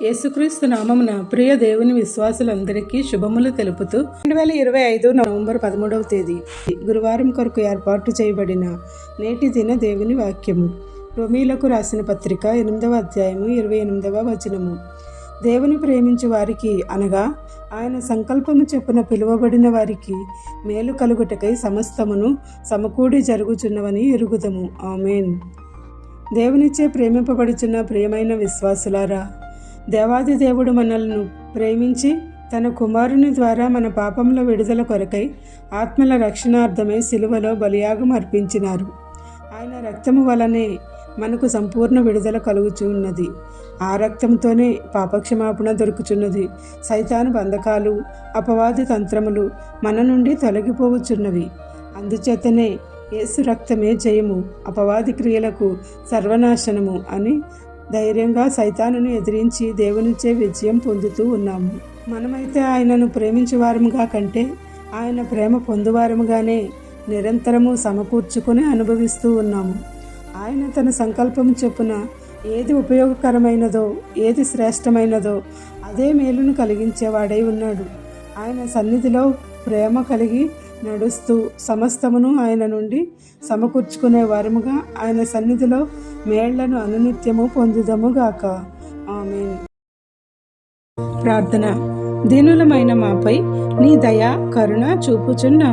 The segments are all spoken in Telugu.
యేసుక్రీస్తు నామమున ప్రియ దేవుని విశ్వాసులందరికీ శుభములు తెలుపుతూ 2025 నవంబర్ 13వ తేదీ గురువారం కొరకు ఏర్పాటు చేయబడిన నేటి దిన దేవుని వాక్యము. రోమీలకు రాసిన పత్రిక 8వ అధ్యాయము 28వ వచనము. దేవుని ప్రేమించు వారికి అనగా ఆయన సంకల్పము చొప్పున పిలువబడిన వారికి మేలు కలుగుటకై సమస్తమును సమకూడి జరుగుచున్నవని ఎరుగుదము. ఆమేన్. దేవునిచే ప్రేమింపబడుచున్న ప్రియమైన విశ్వాసులారా, దేవాది దేవుడు మనల్ని ప్రేమించి తన కుమారుని ద్వారా మన పాపముల విడుదల కొరకై ఆత్మల రక్షణార్థమై సిలువలో బలియాగం అర్పించినారు. ఆయన రక్తము వలనే మనకు సంపూర్ణ విడుదల కలుగుచూ ఉన్నది. ఆ రక్తంతోనే పాపక్షమాపణ దొరుకుచున్నది. సైతాను బంధకాలు, అపవాది తంత్రములు మన నుండి తొలగిపోవచ్చున్నవి. అందుచేతనే యేసు రక్తమే జయము, అపవాది క్రియలకు సర్వనాశనము అని ధైర్యంగా సైతానును ఎదిరించి దేవునిచే విజయం పొందుతూ ఉన్నాము. మనమైతే ఆయనను ప్రేమించేవారముగా కంటే ఆయన ప్రేమ పొందువారముగానే నిరంతరము సమకూర్చుకొని అనుభవిస్తూ ఉన్నాము. ఆయన తన సంకల్పం చొప్పున ఏది ఉపయోగకరమైనదో, ఏది శ్రేష్టమైనదో అదే మేలును కలిగించేవాడై ఉన్నాడు. ఆయన సన్నిధిలో ప్రేమ కలిగి నడుస్తూ సమస్తమును ఆయన నుండి సమకూర్చుకునే వారముగా ఆయన సన్నిధిలో మేళ్లను అనునిత్యము పొందుదముగాక. ఆమేన్. ప్రార్థన. దీనులమైన మాపై నీ దయ కరుణ చూపుచున్న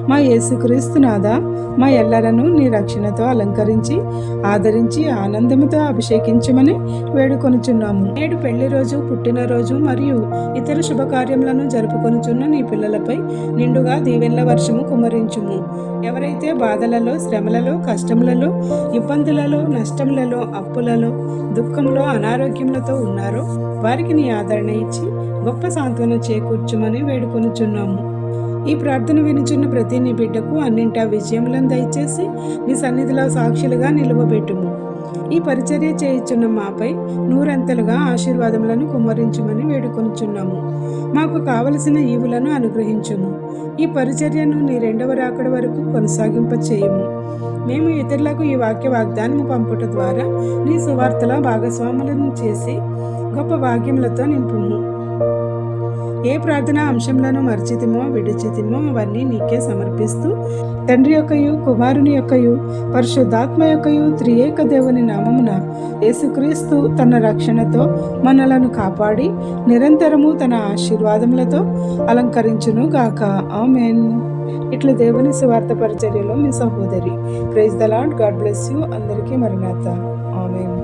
మా యేసుక్రీస్తు నాథా, మా ఎల్లరను నీ రక్షణతో అలంకరించి ఆదరించి ఆనందముతో అభిషేకించమని వేడుకొనుచున్నాము. నేడు పెళ్లి రోజు, పుట్టినరోజు మరియు ఇతర శుభకార్యములను జరుపుకొనుచున్న నీ పిల్లలపై నిండుగా దీవెనల వర్షము కుమ్మరించుము. ఎవరైతే బాధలలో, శ్రమలలో, కష్టములలో, ఇబ్బందులలో, నష్టములలో, అప్పులలో, దుఃఖంలో, అనారోగ్యములతో ఉన్నారో వారికి నీ ఆదరణ ఇచ్చి గొప్ప సాంత్వన చేకూర్చుమని వేడుకొనుచున్నాము. ఈ ప్రార్థన వినుచున్న ప్రతి నీ బిడ్డకు అన్నింటా విజయములను దయచేసి నీ సన్నిధిలో సాక్షులుగా నిలువబెట్టుము. ఈ పరిచర్య చేయుచున్న మాపై నూరంతలుగా ఆశీర్వాదములను కుమ్మరించుమని వేడుకొనుచున్నాము. మాకు కావలసిన ఈవులను అనుగ్రహించుము. ఈ పరిచర్యను నీ రెండవ రాకడ వరకు కొనసాగింప చేయుము. మేము ఇతరులకు ఈ వాక్య వాగ్దానము పంపుట ద్వారా నీ సువార్తలో భాగస్వాములను చేసి గొప్ప భాగ్యములతో నింపుము. ఏ ప్రార్థనా అంశంలను మర్చితిమో విడిచితిమో అవన్నీ నీకే సమర్పిస్తూ తండ్రి యొక్కయు కుమారుని యొక్కయు పరిశుద్ధాత్మ యొక్కయు త్రియేక దేవుని నామమున యేసుక్రీస్తు తన రక్షణతో మనలను కాపాడి నిరంతరము తన ఆశీర్వాదములతో అలంకరించును గాక. ఆమేన్. ఇట్లా దేవుని సువార్త పరిచర్యలో మీ సహోదరి. Praise the lord. God bless you. అందరికీ మరణాత. ఆమేన్.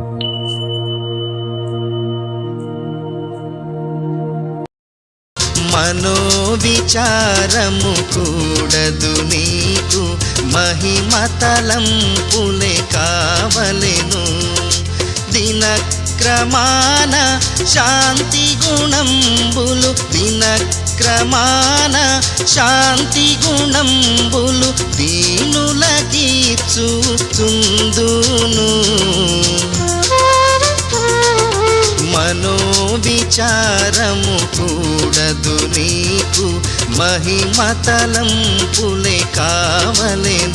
మనోవిచారము కూడదు నీకు, మహిమతలంపులే కావలెను. దినక్రమాన శాంతి గుణంబులు, దినక్రమాన శాంతి గుణంబులు దీనులకీర్చు చుందును. మనోవిచారము కూడదు నీకు, మహిమతలంపులే కావలెను.